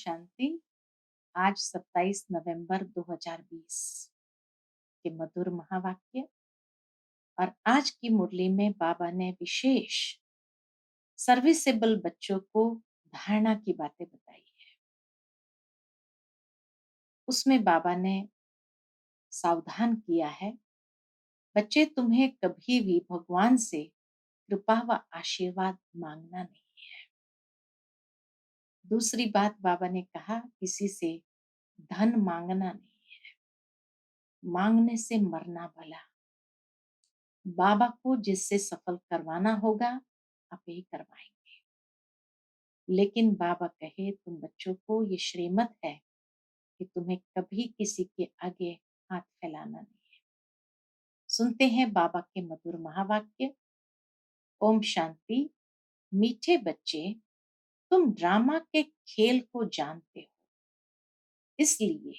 शांति। आज 27 नवंबर 2020 के मधुर महावाक्य और आज की मुरली में बाबा ने विशेष सर्विसेबल बच्चों को धारणा की बातें बताई है। उसमें बाबा ने सावधान किया है, बच्चे तुम्हें कभी भी भगवान से कृपा व आशीर्वाद मांगना नहीं। दूसरी बात बाबा ने कहा, किसी से धन मांगना नहीं है, मांगने से मरना भला। बाबा को जिससे सफल करवाना होगा आप ही करवाएंगे। लेकिन बाबा कहे तुम बच्चों को ये श्रीमत है कि तुम्हें कभी किसी के आगे हाथ फैलाना नहीं है। सुनते हैं बाबा के मधुर महावाक्य। ओम शांति। मीठे बच्चे, तुम ड्रामा के खेल को जानते हो, इसलिए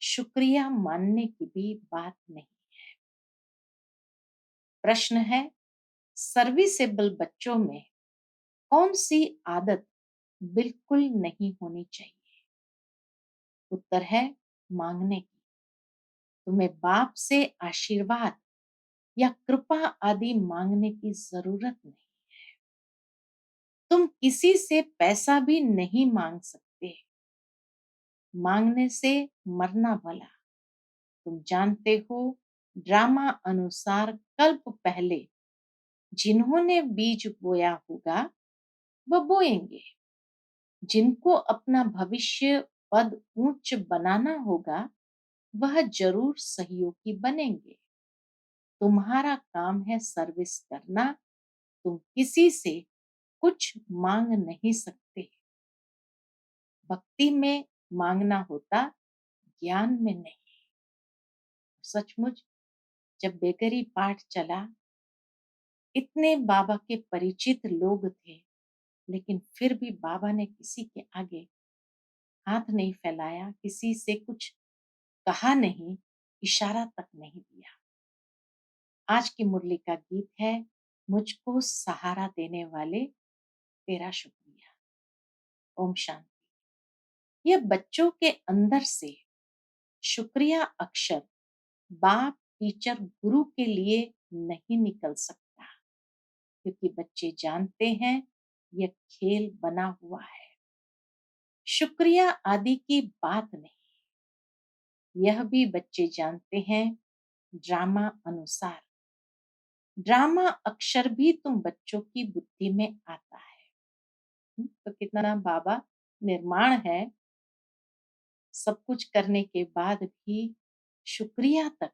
शुक्रिया मानने की भी बात नहीं। प्रश्न है, सर्विसेबल बच्चों में कौन सी आदत बिल्कुल नहीं होनी चाहिए? उत्तर है मांगने की। तुम्हें बाप से आशीर्वाद या कृपा आदि मांगने की जरूरत नहीं। तुम किसी से पैसा भी नहीं मांग सकते, मांगने से मरना भला। तुम जानते हो, ड्रामा अनुसार कल्प पहले जिन्होंने बीज बोया होगा वह बोएंगे। जिनको अपना भविष्य पद ऊंच बनाना होगा वह जरूर सहयोगी बनेंगे। तुम्हारा काम है सर्विस करना। तुम किसी से कुछ मांग नहीं सकते। भक्ति में मांगना होता, ज्ञान में नहीं। सचमुच जब बेगरी पाठ चला, इतने बाबा के परिचित लोग थे, लेकिन फिर भी बाबा ने किसी के आगे हाथ नहीं फैलाया, किसी से कुछ कहा नहीं, इशारा तक नहीं दिया। आज की मुरली का गीत है, मुझको सहारा देने वाले तेरा शुक्रिया। ओम शांति। यह बच्चों के अंदर से शुक्रिया अक्षर बाप टीचर गुरु के लिए नहीं निकल सकता, क्योंकि बच्चे जानते हैं यह खेल बना हुआ है। शुक्रिया आदि की बात नहीं। यह भी बच्चे जानते हैं ड्रामा अनुसार। ड्रामा अक्षर भी तुम बच्चों की बुद्धि में आता है। तो कितना बाबा निर्माण है, सब कुछ करने के बाद भी शुक्रिया तक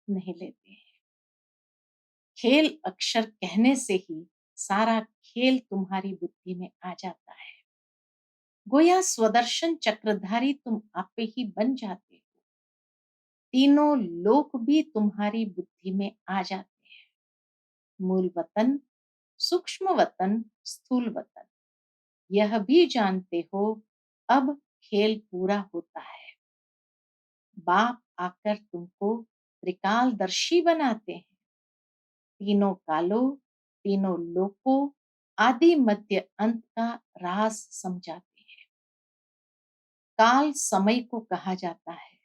नहीं लेते हैं। खेल अक्षर कहने से ही सारा खेल तुम्हारी बुद्धि में आ जाता है। गोया स्वदर्शन चक्रधारी तुम आपे ही बन जाते हो। तीनों लोक भी तुम्हारी बुद्धि में आ जाते हैं। मूल वतन, सूक्ष्म वतन, स्थूल वतन, यह भी जानते हो अब खेल पूरा होता है। बाप आकर तुमको त्रिकालदर्शी बनाते हैं। तीनों कालों, तीनों लोकों, आदि मध्य अंत का राज समझाते हैं। काल समय को कहा जाता है।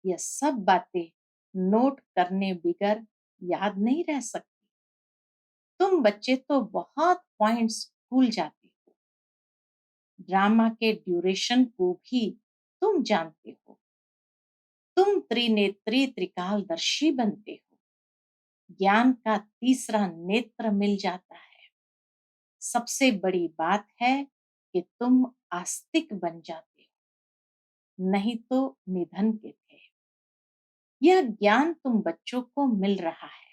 यह सब बातें नोट करने बिगर याद नहीं रह सकती। तुम बच्चे तो बहुत पॉइंट्स भूल जाते हो। ड्रामा के ड्यूरेशन को भी तुम जानते हो। तुम त्रिनेत्री त्रिकालदर्शी बनते हो। ज्ञान का तीसरा नेत्र मिल जाता है। सबसे बड़ी बात है कि तुम आस्तिक बन जाते हो, नहीं तो निधन के थे। यह ज्ञान तुम बच्चों को मिल रहा है।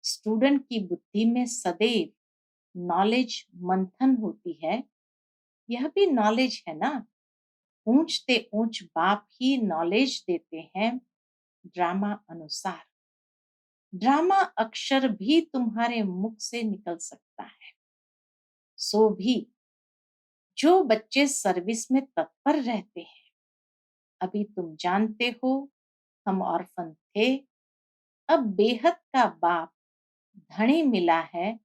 स्टूडेंट की बुद्धि में सदैव नॉलेज मंथन होती है। यह भी नॉलेज है ना। ऊंचते ऊंच बाप ही नॉलेज देते हैं ड्रामा अनुसार। ड्रामा अक्षर भी तुम्हारे मुख से निकल सकता है। सो भी जो बच्चे सर्विस में तत्पर रहते हैं, अभी तुम जानते हो हम ऑर्फन थे, अब बेहद का बाप धनी मिला है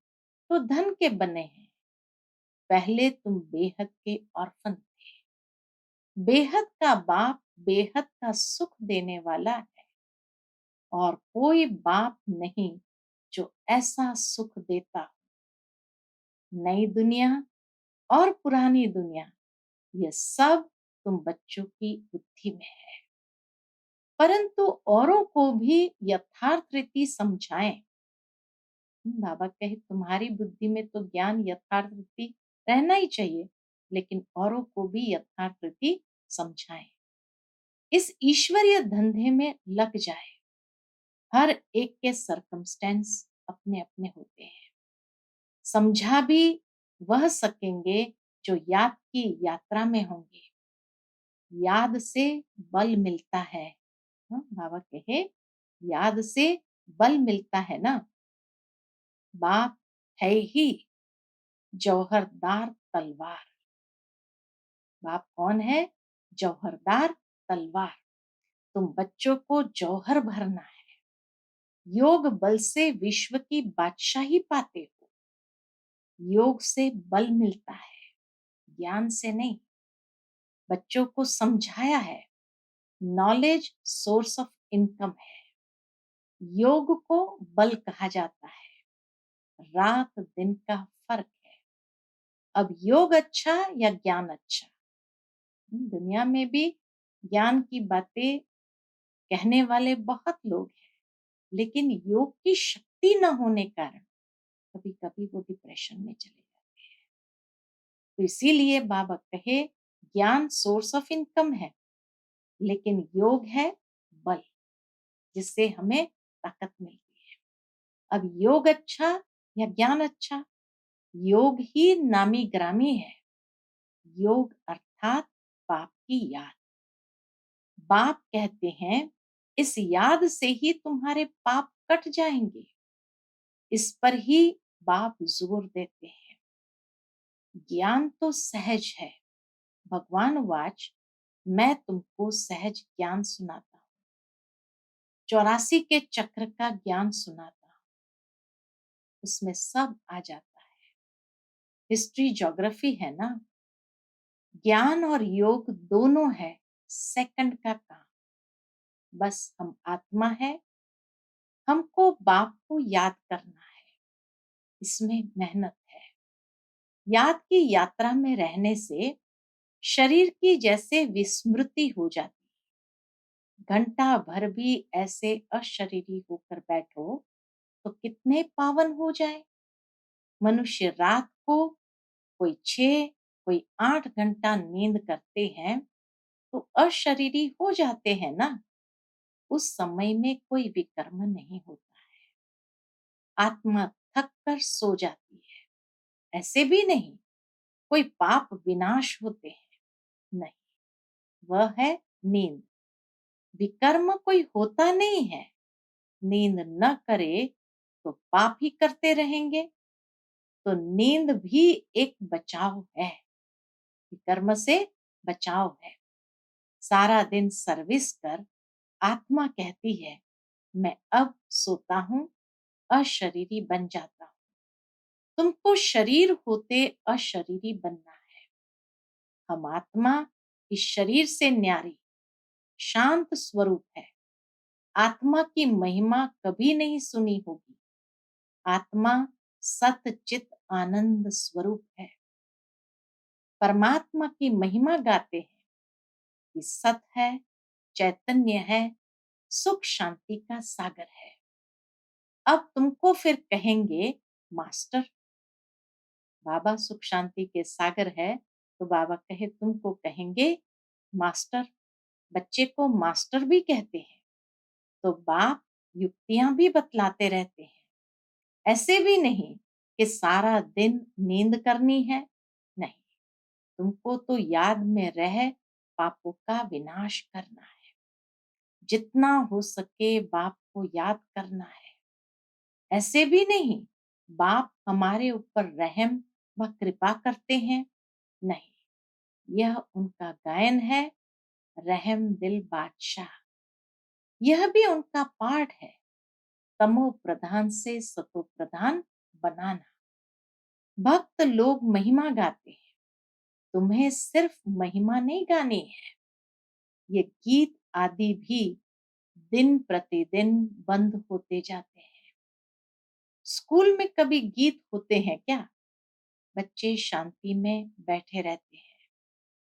तो धन के बने हैं। पहले तुम बेहद के ऑर्फन थे। बेहद का बाप बेहद का सुख देने वाला है और कोई बाप नहीं जो ऐसा सुख देता हो। नई दुनिया और पुरानी दुनिया, ये सब तुम बच्चों की बुद्धि में है, परंतु औरों को भी यथार्थ रीति समझाएं। बाबा कहे तुम्हारी बुद्धि में तो ज्ञान यथार्थ रीति रहना ही चाहिए, लेकिन औरों को भी यथार्थ रीति समझाएं। इस ईश्वरीय धंधे में लग जाए। हर एक के सरकमस्टेंस अपने अपने होते हैं। समझा भी वह सकेंगे जो याद की यात्रा में होंगे। याद से बल मिलता है। बाबा कहे याद से बल मिलता है ना। बाप है ही जौहरदार तलवार। बाप कौन है? जौहरदार तलवार। तुम बच्चों को जौहर भरना है। योग बल से विश्व की बादशाही पाते हो। योग से बल मिलता है, ज्ञान से नहीं। बच्चों को समझाया है नॉलेज सोर्स ऑफ इनकम है। योग को बल कहा जाता है। रात दिन का फर्क है। अब योग अच्छा या ज्ञान अच्छा? दुनिया में भी ज्ञान की बातें कहने वाले बहुत लोग हैं, लेकिन योग की शक्ति न होने कारण कभी कभी वो डिप्रेशन में चले जाते हैं। तो इसीलिए बाबा कहे ज्ञान सोर्स ऑफ इनकम है, लेकिन योग है बल, जिससे हमें ताकत मिलती है। अब योग अच्छा या ज्ञान अच्छा? योग ही नामी ग्रामी है। योग अर्थात बाप की याद। बाप कहते हैं इस याद से ही तुम्हारे पाप कट जाएंगे। इस पर ही बाप जोर देते हैं। ज्ञान तो सहज है। भगवान वाच मैं तुमको सहज ज्ञान सुनाता हूँ। 84 के चक्र का ज्ञान सुनाता हूँ। उसमें सब आ जाता है। हिस्ट्री ज्योग्राफी है ना। ज्ञान और योग दोनों है सेकंड का काम। बस हम आत्मा है, हमको बाप को याद करना है। इसमें मेहनत है। याद की यात्रा में रहने से शरीर की जैसे विस्मृति हो जाती है। घंटा भर भी ऐसे अशरीरी होकर बैठो तो कितने पावन हो जाए। मनुष्य रात को कोई 6 कोई 8 घंटा नींद करते हैं तो अशरीरी हो जाते हैं ना। उस समय में कोई विकर्म नहीं होता है। आत्मा थक कर सो जाती है। ऐसे भी नहीं कोई पाप विनाश होते हैं, नहीं, वह है नींद। विकर्म कोई होता नहीं है। नींद न करे तो पाप ही करते रहेंगे। तो नींद भी एक बचाव है, विकर्म से बचाव है। सारा दिन सर्विस कर आत्मा कहती है मैं अब सोता हूं, अशरीरी बन जाता हूं। तुमको शरीर होते अशरीरी बनना है। हम आत्मा इस शरीर से न्यारी शांत स्वरूप है। आत्मा की महिमा कभी नहीं सुनी होगी। आत्मा सत चित आनंद स्वरूप है। परमात्मा की महिमा गाते हैं कि सत है, चैतन्य है, सुख शांति का सागर है। अब तुमको फिर कहेंगे मास्टर। बाबा सुख शांति के सागर है, तो बाबा कहे तुमको कहेंगे मास्टर। बच्चे को मास्टर भी कहते हैं। तो बाप युक्तियां भी बतलाते रहते हैं। ऐसे भी नहीं कि सारा दिन नींद करनी है, नहीं, तुमको तो याद में रह पापों का विनाश करना है। जितना हो सके बाप को याद करना है। ऐसे भी नहीं बाप हमारे ऊपर रहम व कृपा करते हैं, नहीं, यह उनका गायन है रहम दिल बादशाह। यह भी उनका पाठ है तमो प्रधान से सतो प्रधान बनाना। भक्त लोग महिमा गाते हैं, तुम्हें सिर्फ महिमा नहीं गानी है। ये गीत आदि भी दिन प्रतिदिन बंद होते जाते हैं। स्कूल में कभी गीत होते हैं क्या? बच्चे शांति में बैठे रहते हैं।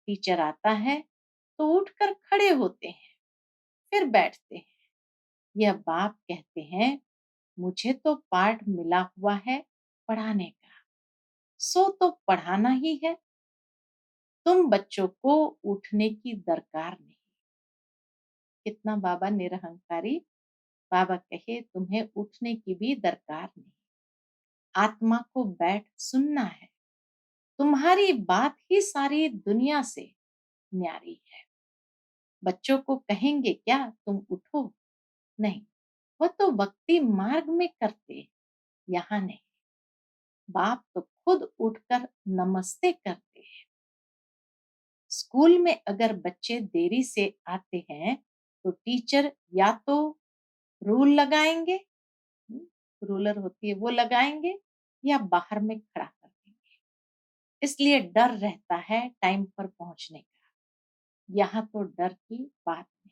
टीचर आता है तो उठकर खड़े होते हैं, फिर बैठते हैं। यह बाप कहते हैं, मुझे तो पाठ मिला हुआ है पढ़ाने का, सो तो पढ़ाना ही है। तुम बच्चों को उठने की दरकार नहीं। कितना बाबा निरहंकारी। बाबा कहे तुम्हें उठने की भी दरकार नहीं। आत्मा को बैठ सुनना है। तुम्हारी बात ही सारी दुनिया से न्यारी है। बच्चों को कहेंगे क्या तुम उठो? नहीं, वह तो भक्ति मार्ग में करते, यहाँ नहीं। बाप तो खुद उठकर नमस्ते करते हैं। स्कूल में अगर बच्चे देरी से आते हैं तो टीचर या तो रूल लगाएंगे, रूलर होती है वो लगाएंगे, या बाहर में खड़ा कर देंगे। इसलिए डर रहता है टाइम पर पहुंचने का। यहाँ तो डर की बात नहीं।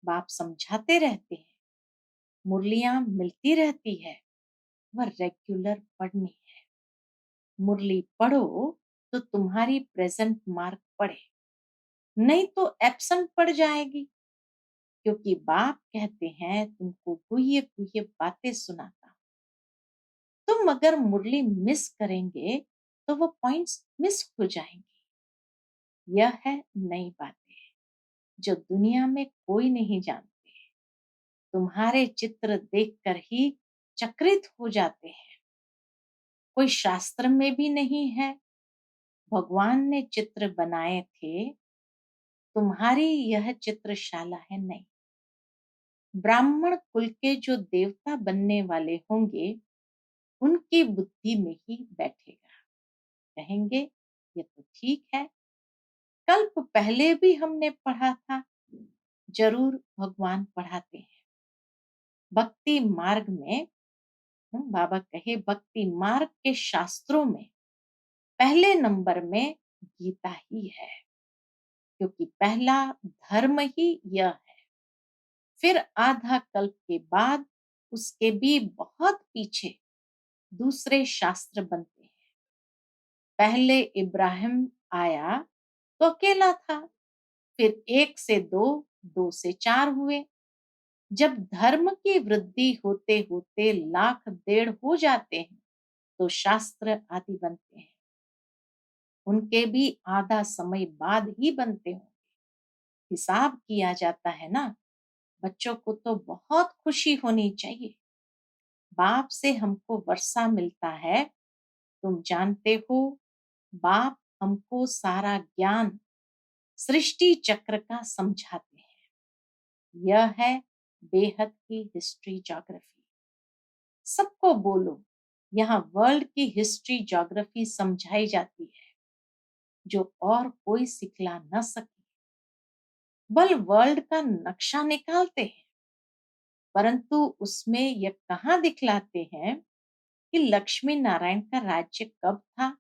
बाप समझाते रहते हैं, मुरलियां मिलती रहती है, वह रेगुलर पढ़नी है। मुरली पढ़ो तो तुम्हारी प्रेजेंट मार्क पढ़े, नहीं तो एब्सेंट पड़ जाएगी। क्योंकि बाप कहते हैं तुमको गुह्य गुह्य बातें सुनाता हूं। तुम अगर मुरली मिस करेंगे तो वो पॉइंट्स मिस हो जाएंगे। यह है नई बातें जो दुनिया में कोई नहीं जानते। तुम्हारे चित्र देखकर ही चकित हो जाते हैं। कोई शास्त्र में भी नहीं है। भगवान ने चित्र बनाए थे, तुम्हारी यह चित्रशाला है नहीं। ब्राह्मण कुल के जो देवता बनने वाले होंगे, उनकी बुद्धि में ही बैठेगा। कहेंगे ये तो ठीक है, कल्प पहले भी हमने पढ़ा था। जरूर भगवान पढ़ाते हैं। भक्ति मार्ग में बाबा कहे भक्ति मार्ग के शास्त्रों में पहले नंबर में गीता ही है। क्योंकि पहला धर्म ही यह है। फिर आधा कल्प के बाद उसके भी बहुत पीछे दूसरे शास्त्र बनते हैं। पहले इब्राहिम आया तो अकेला था, फिर एक से दो, दो से चार हुए। जब धर्म की वृद्धि होते होते लाख डेढ़ हो जाते हैं तो शास्त्र आदि बनते हैं। उनके भी आधा समय बाद ही बनते होंगे। हिसाब किया जाता है ना। बच्चों को तो बहुत खुशी होनी चाहिए। बाप से हमको वर्षा मिलता है। तुम जानते हो, बाप हमको सारा ज्ञान सृष्टि चक्र का समझाते हैं। यह है बेहद की हिस्ट्री ज्योग्राफी। सबको बोलो, यहाँ वर्ल्ड की हिस्ट्री ज्योग्राफी समझाई जाती है, जो और कोई सिखला न सके। बल वर्ल्ड का नक्शा निकालते हैं, परंतु उसमें यह कहाँ दिखलाते हैं कि लक्ष्मी नारायण का राज्य कब था,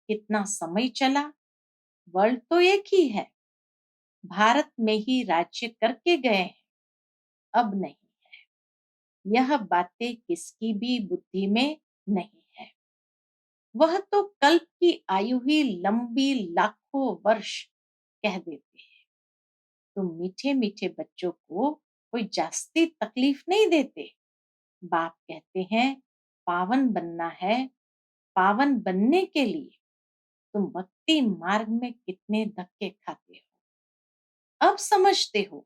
कितना समय चला। वर्ल्ड तो एक ही है, भारत में ही राज्य करके गए हैं, अब नहीं है। यह बातें किसकी भी बुद्धि में नहीं है। वह तो कल्प की आयु ही लंबी लाखों वर्ष कह देते हैं। तुम मीठे मीठे बच्चों को कोई जास्ती तकलीफ नहीं देते। बाप कहते हैं पावन बनना है। पावन बनने के लिए तुम भक्ति मार्ग में कितने धक्के खाते हो, अब समझते हो।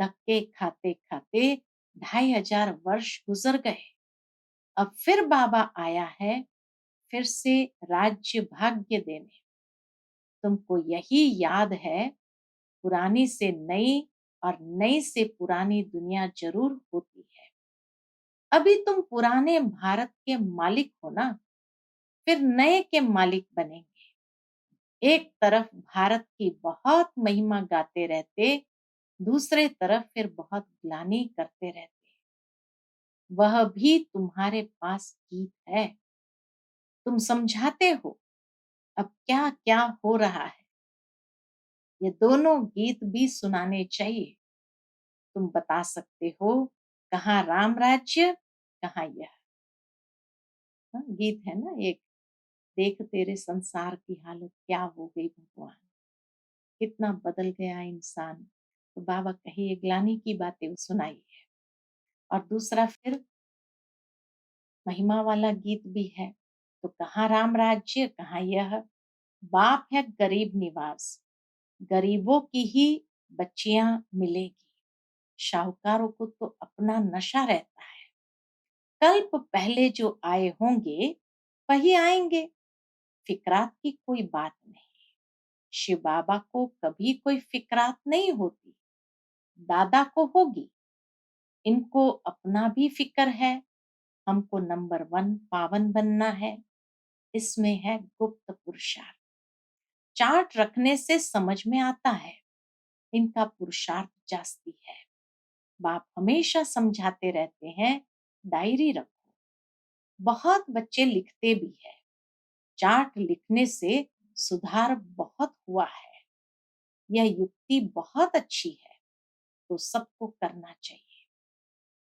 धक्के खाते खाते 2500 वर्ष गुजर गए। अब फिर बाबा आया है, फिर से राज्य भाग्य देने। तुमको यही याद है, पुरानी से नई और नई से पुरानी दुनिया जरूर होती है। अभी तुम पुराने भारत के मालिक हो ना, फिर नए के मालिक बनेंगे। एक तरफ भारत की बहुत महिमा गाते रहते, दूसरे तरफ फिर बहुत ग्लानि करते रहते। वह भी तुम्हारे पास गीत है। तुम समझाते हो अब क्या-क्या हो रहा है। ये दोनों गीत भी सुनाने चाहिए। तुम बता सकते हो कहाँ राम राज्य, कहाँ यह। हाँ, गीत है ना एक, देख तेरे संसार की हालत क्या हो गई भगवान, कितना बदल गया इंसान। तो बाबा कहिए ग्लानि की बातें सुनाई है। और दूसरा फिर महिमा वाला गीत भी है। तो कहाँ राम राज्य, कहाँ यह, बाप है गरीब निवास, गरीबों की ही बच्चियां मिलेगी, शाहूकारों को तो अपना नशा रहता है। कल्प पहले जो आए होंगे वही आएंगे, फिकरात की कोई बात नहीं। शिव बाबा को कभी कोई फिकरात नहीं होती, दादा को होगी। इनको अपना भी फिक्र है, हमको नंबर वन पावन बनना है। इसमें है गुप्त पुरुषार्थ। चार्ट रखने से समझ में आता है, इनका पुरुषार्थ जास्ती है। बाप हमेशा समझाते रहते हैं, डायरी रखो। बहुत बच्चे लिखते भी है, चार्ट लिखने से सुधार बहुत हुआ है। यह युक्ति बहुत अच्छी है, तो सबको करना चाहिए।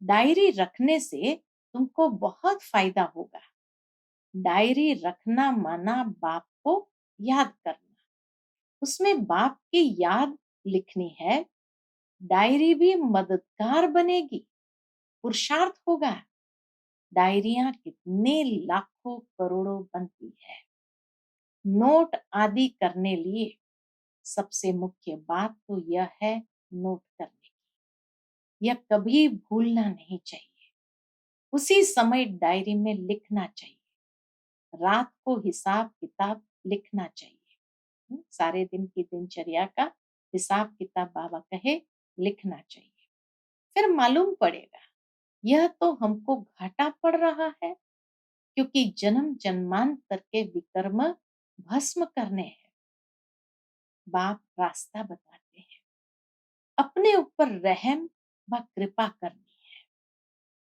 डायरी रखने से तुमको बहुत फायदा होगा। डायरी रखना माना बाप को याद करना, उसमें बाप की याद लिखनी है। डायरी भी मददगार बनेगी, पुरुषार्थ होगा। डायरियां कितने लाखों करोड़ों बनती है। नोट आदि करने लिए सबसे मुख्य बात तो यह है, नोट करने की। यह कभी भूलना नहीं चाहिए, उसी समय डायरी में लिखना चाहिए। रात को हिसाब किताब लिखना चाहिए। सारे दिन की दिनचर्या का हिसाब किताब बाबा कहे लिखना चाहिए। फिर मालूम पड़ेगा यह तो हमको घाटा पड़ रहा है, क्योंकि जन्म जन्मांतर के विकर्म भस्म करने हैं। बाप रास्ता बताते हैं, अपने ऊपर रहम व कृपा करनी है।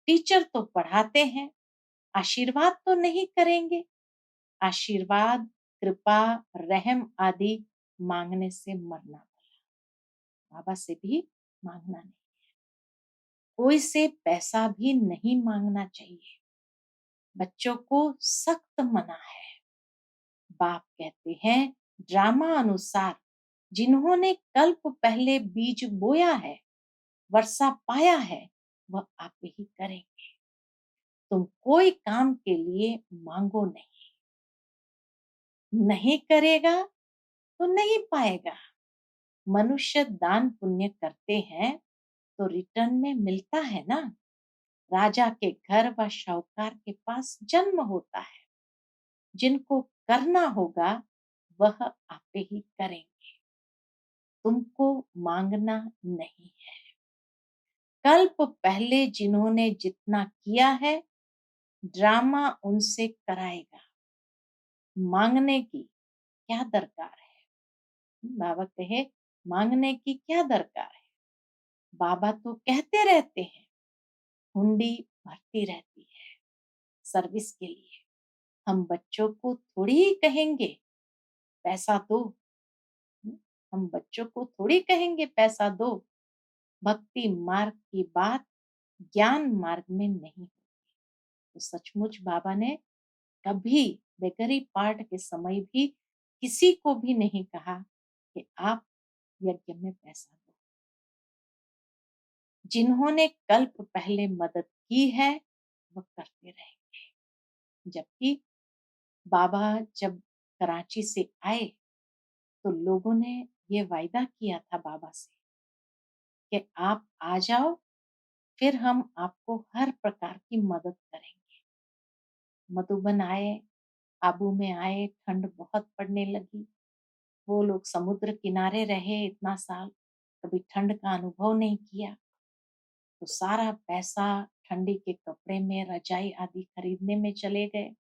टीचर तो पढ़ाते हैं, आशीर्वाद तो नहीं करेंगे। आशीर्वाद, कृपा, रहम आदि मांगने से मरना भला। बाबा से भी मांगना नहीं। कोई से पैसा भी नहीं मांगना चाहिए। बच्चों को सख्त मना है। बाप कहते हैं ड्रामा अनुसार जिन्होंने कल्प पहले बीज बोया है, वर्षा पाया है, वह आप ही करेंगे। तुम कोई काम के लिए मांगो नहीं, नहीं करेगा तो नहीं पाएगा। मनुष्य दान पुण्य करते हैं तो रिटर्न में मिलता है ना। राजा के घर व शाहूकार के पास जन्म होता है। जिनको करना होगा वह आपे ही करेंगे, तुमको मांगना नहीं है। कल्प पहले जिन्होंने जितना किया है, ड्रामा उनसे कराएगा। मांगने की क्या दरकार है। बाबा कहे मांगने की क्या दरकार है। बाबा तो कहते रहते हैं, हुंडी भरती रहती है सर्विस के लिए। हम बच्चों को थोड़ी ही कहेंगे पैसा दो। हम बच्चों को थोड़ी कहेंगे पैसा दो। भक्ति मार्ग की बात ज्ञान मार्ग में नहीं होती। तो सचमुच बाबा ने कभी बेगरी पाठ के समय भी किसी को भी नहीं कहा कि आप यज्ञ में पैसा दो। जिन्होंने कल्प पहले मदद की है वह करते रहेंगे। जबकि बाबा जब कराची से आए तो लोगों ने ये वायदा किया था बाबा से कि आप आ जाओ, फिर हम आपको हर प्रकार की मदद करेंगे। मधुबन आए, आबू में आए, ठंड बहुत पड़ने लगी। वो लोग समुद्र किनारे रहे इतना साल, कभी ठंड का अनुभव नहीं किया। तो सारा पैसा ठंडी के कपड़े में, रजाई आदि खरीदने में चले गए।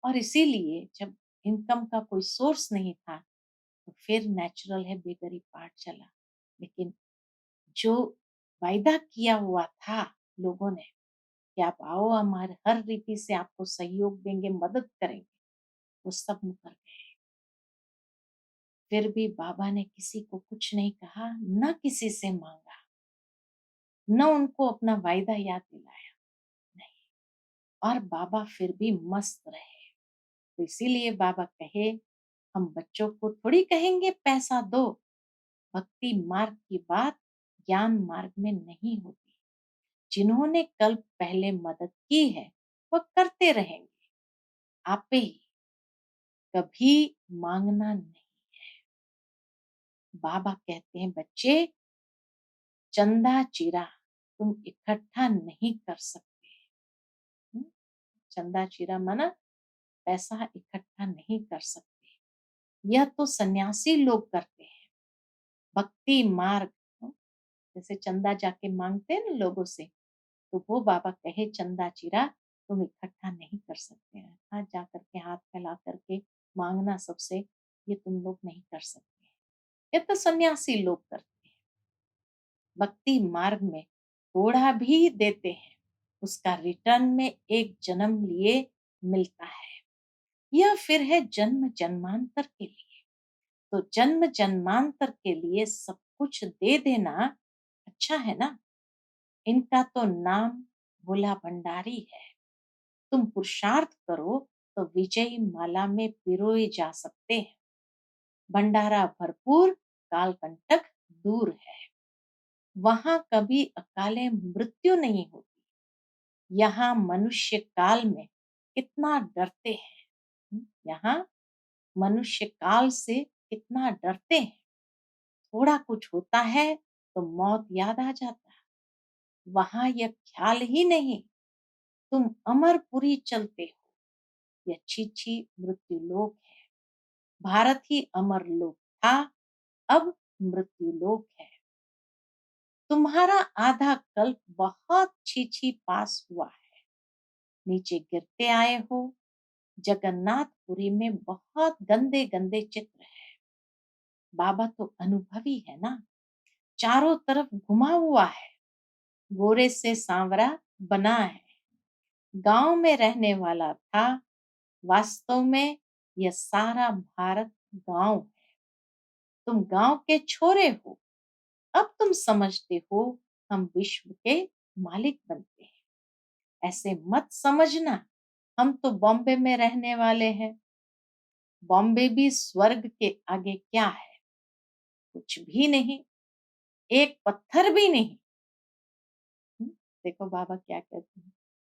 और इसीलिए जब इनकम का कोई सोर्स नहीं था तो फिर नेचुरल है बेगरी पार्ट चला। लेकिन जो वायदा किया हुआ था लोगों ने, कि आप आओ, हमारे हर रीति से आपको सहयोग देंगे, मदद करेंगे। वो सब मुकर गए। फिर भी बाबा ने किसी को कुछ नहीं कहा, न किसी से मांगा, न उनको अपना वायदा याद दिलाया, नहीं। और बाबा फिर भी मस्त रहे। तो इसीलिए बाबा कहे, हम बच्चों को थोड़ी कहेंगे पैसा दो। भक्ति मार्ग की बात ज्ञान मार्ग में नहीं होती। जिन्होंने कल पहले मदद की है, वह करते रहेंगे। आपे ही, कभी मांगना नहीं। बाबा कहते हैं, बच्चे, चंदा चिरा तुम इकट्ठा नहीं कर सकते। हम्म, चंदा चिरा माना पैसा इकट्ठा नहीं कर सकते। यह तो सन्यासी लोग करते हैं। भक्ति मार्ग, जैसे चंदा जाके मांगते हैं ना लोगों से, तो वो बाबा कहे, चंदा चिरा तुम इकट्ठा नहीं कर सकते हैं। हाथ जा करके, हाथ फैला करके मांगना सबसे, ये तुम लोग नहीं कर सकते। ये तो सन्यासी लोग करते हैं। भक्ति मार्ग में थोड़ा भी देते हैं, उसका रिटर्न में एक जन्म लिए मिलता है। यह फिर है जन्म जन्मांतर के लिए। तो जन्म जन्मांतर के लिए सब कुछ दे देना अच्छा है ना। इनका तो नाम भोला भंडारी है। तुम पुरुषार्थ करो तो विजयी माला में पिरोए जा सकते हैं। भंडारा भरपूर, काल कंटक दूर है। वहां कभी अकाले मृत्यु नहीं होती। यहाँ मनुष्य काल में कितना डरते हैं। यहाँ मनुष्य काल से कितना डरते हैं। थोड़ा कुछ होता है तो मौत याद आ जाता है। वहां यह ख्याल ही नहीं। तुम अमरपुरी चलते हो। यह छी मृत्यु लोक है। भारत ही अमर लोक था, अब मृत्यु लोक है। तुम्हारा आधा कल्प बहुत छी पास हुआ है। नीचे गिरते आए हो। जगन्नाथपुरी में बहुत गंदे गंदे चित्र है। बाबा तो अनुभवी है ना। चारों तरफ घुमा हुआ है। गोरे से सांवरा बना है। गांव में रहने वाला था। वास्तव में यह सारा भारत गांव है। तुम गांव के छोरे हो। अब तुम समझते हो हम विश्व के मालिक बनते हैं। ऐसे मत समझना, हम तो बॉम्बे में रहने वाले हैं। बॉम्बे भी स्वर्ग के आगे क्या है? कुछ भी नहीं, एक पत्थर भी नहीं। हम्म, देखो बाबा क्या कहते हैं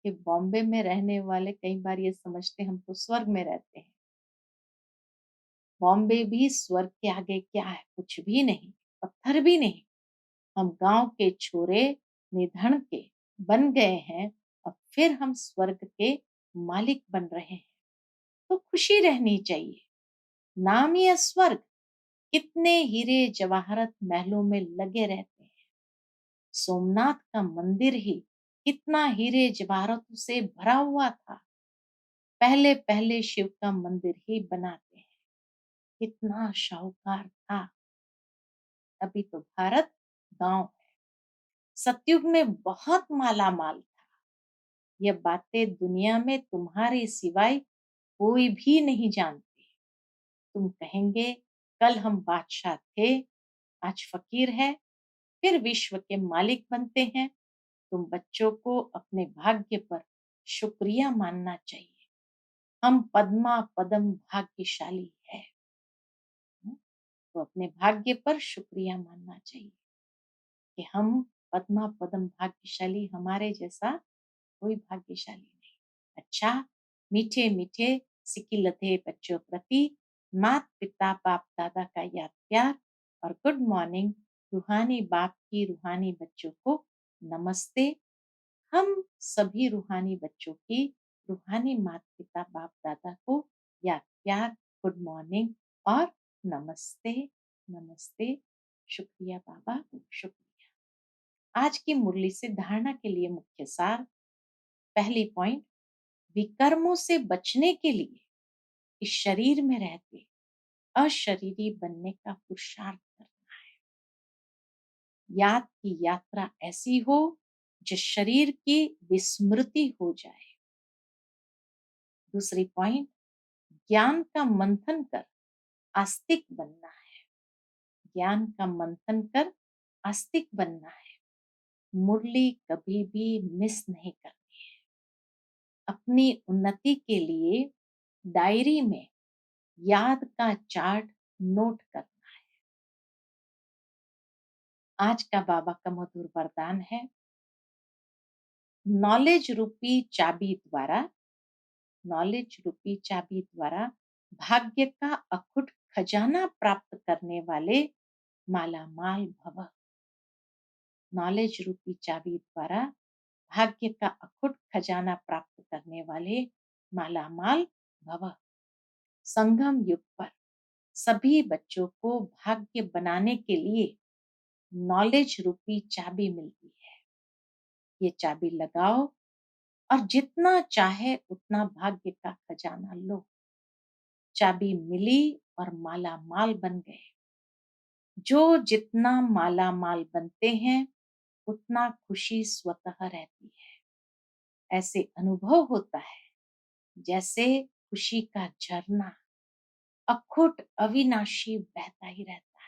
कि बॉम्बे में रहने वाले कई बार ये समझते हम तो स्वर्ग में रहते हैं। बॉम्बे भी स्वर्ग के आगे क्या है? कुछ भी नहीं, पत्थर भी नहीं। हम गांव के छोरे निधन के बन गए हैं। अब फिर हम स्वर्ग के मालिक बन रहे हैं। तो खुशी रहनी चाहिए। नाम ही है स्वर्ग। कितने हीरे जवाहरत महलों में लगे रहते हैं। सोमनाथ का मंदिर ही कितना हीरे जवाहरतों से भरा हुआ था। पहले पहले शिव का मंदिर ही बनाते हैं। कितना शाहूकार था। अभी तो भारत गांव है। सतयुग में बहुत माला माल था। यह बातें दुनिया में तुम्हारे सिवाय कोई भी नहीं जानते। तुम कहेंगे, कल हम बादशाह थे, आज फकीर है, फिर विश्व के मालिक बनते हैं। तुम बच्चों को अपने भाग्य पर शुक्रिया मानना चाहिए। हम पद्मा पदम भाग्यशाली है। तो अपने भाग्य पर शुक्रिया मानना चाहिए कि हम पद्मा पदम भाग्यशाली, हमारे जैसा कोई भाग्यशाली नहीं। अच्छा, मीठे मीठे सिकिलते बच्चों प्रति मात पिता बाप दादा का याद प्यार और गुड मॉर्निंग। रूहानी बाप की रूहानी बच्चों को नमस्ते। हम सभी रूहानी बच्चों की रूहानी माता पिता बाप दादा को याद प्यार, गुड मॉर्निंग और नमस्ते। नमस्ते। शुक्रिया बाबा, शुक्रिया। आज की मुरली से धारणा के लिए मुख्य सार। पहली पॉइंट, विकर्मों से बचने के लिए इस शरीर में रहते अशरीरी बनने का पुरुषार्थ करना है। याद की यात्रा ऐसी हो जो शरीर की विस्मृति हो जाए। दूसरी पॉइंट, ज्ञान का मंथन कर आस्तिक बनना है। ज्ञान का मंथन कर आस्तिक बनना है। मुरली कभी भी मिस नहीं करनी है। अपनी उन्नति के लिए डायरी में याद का चार्ट नोट करना है। आज का बाबा का मधुर वरदान है, नॉलेज रूपी चाबी द्वारा भाग्य का अखुट खजाना प्राप्त करने वाले मालामाल भव। नॉलेज रूपी चाबी द्वारा भाग्य का अखुट खजाना प्राप्त करने वाले मालामाल भव। संगम युग पर सभी बच्चों को भाग्य बनाने के लिए नॉलेज रूपी चाबी मिलती है। ये चाबी लगाओ और जितना चाहे उतना भाग्य का खजाना लो। चाबी मिली और माला माल बन गए। जो जितना माला माल बनते हैं उतना खुशी स्वतः रहती है। ऐसे अनुभव होता है जैसे खुशी का झरना अखुट अविनाशी बहता ही रहता है।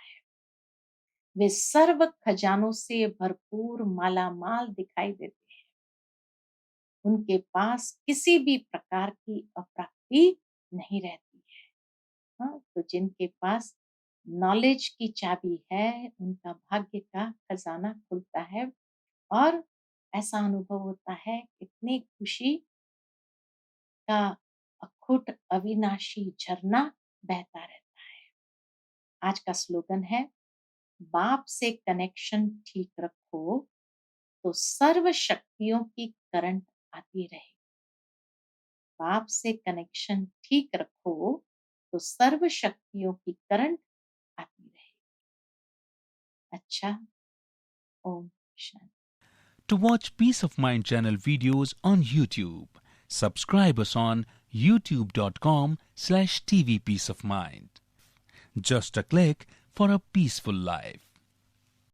वे सर्व खजानों से भरपूर माला माल दिखाई देते हैं। उनके पास किसी भी प्रकार की अप्राप्ति नहीं रहती है। हाँ, तो जिनके पास नॉलेज की चाबी है उनका भाग्य का खजाना खुलता है और ऐसा अनुभव होता है कितनी खुशी का अखुट अविनाशी झरना बहता रहता है। आज का स्लोगन है, बाप से कनेक्शन ठीक रखो तो सर्व शक्तियों की करंट आती रहे। बाप से कनेक्शन ठीक रखो तो सर्व शक्तियों की करंट आती रहे। अच्छा, Om Shanti. To watch Peace of Mind channel videos on YouTube, subscribe us on youtube.com/tvpeaceofmind. Just a click for a peaceful life.